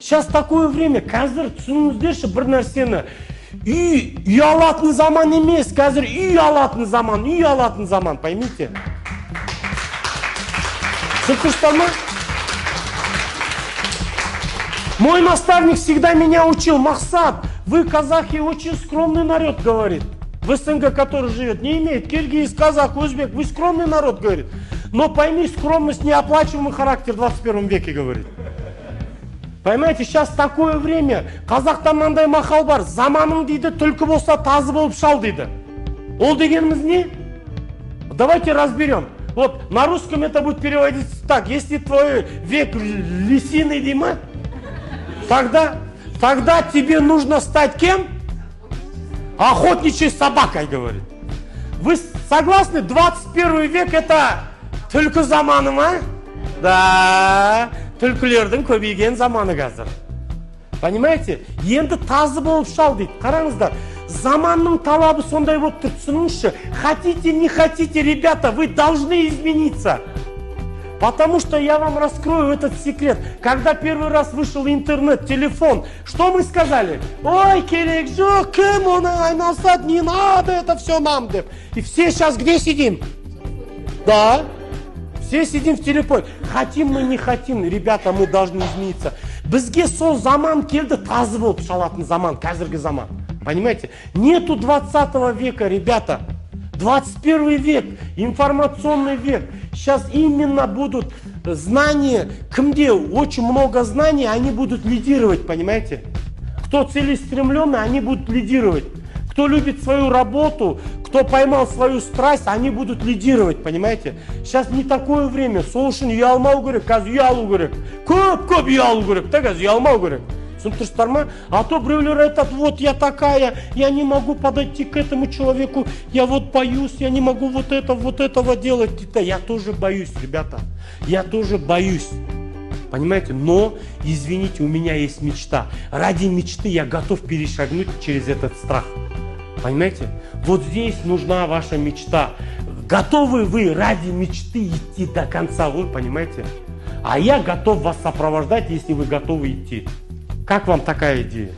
Сейчас такое время, қазір түсініңіздерші бір нәрсені. Үй алатын заман емес, қазір үй алатын заман, поймите? Слышите, ма? Мой наставник всегда меня учил: Мақсат, вы, казахи, очень скромный народ, говорит. В СНГ, который живет, не имеет киргиз, казах, узбек, вы скромный народ, говорит. Но пойми, скромность неоплачиваемый характер в 21 веке, говорит. Понимаете, сейчас такое время, қазақтан мындай мақал бар: заманың дейді, түлкі болса тазы болып шал дейді. Ол дегеніміз не? Давайте разберем. Вот на русском это будет переводиться так: если твой век лисиный, Дима, тогда тебе нужно стать кем? Охотничьей собакой, говорит. Вы согласны? 21 век это түлкі заманы ма? Да. Түлкілердің көбейген заманы қазір. Понимаете? Енді тазы болып шал дейді. Қараңыздар, заманның талабы сондай болып тұр, түсініңізші. Хотите, не хотите, ребята, вы должны измениться. Потому что я вам раскрою этот секрет. Когда первый раз вышел интернет, телефон, что мы сказали? Ой, керек жоқ, кім оны айналысады, не надо, это все нам, деп. И все сейчас где сидим? Да. Все сидим в телефоне. Хотим мы, не хотим, ребята, мы должны измениться. Бізге сол заман келді, тазы болып шалатын заман, қазіргі заман. Понимаете? Нету 20 века, ребята. 21 век, информационный век. Сейчас именно будут знания, кімде очень много знаний, они будут лидировать, понимаете? Кто целеустремленный, они будут лидировать. Кто любит свою работу, кто поймал свою страсть, они будут лидировать, понимаете? Сейчас не такое время. Сол үшін үй алмау керек, қазір үй алу керек. Көп үй алу керек, та қазір үй алмау керек. Түсініп ма? А то біреулер айтады: вот я такая, я не могу подойти к этому человеку, я вот боюсь, я не могу вот этого делать. Я тоже боюсь, ребята, я тоже боюсь. Понимаете? Но, извините, у меня есть мечта. Ради мечты я готов перешагнуть через этот страх. Понимаете? Вот здесь нужна ваша мечта. Готовы вы ради мечты идти до конца, вы понимаете? А я готов вас сопровождать, если вы готовы идти. Как вам такая идея?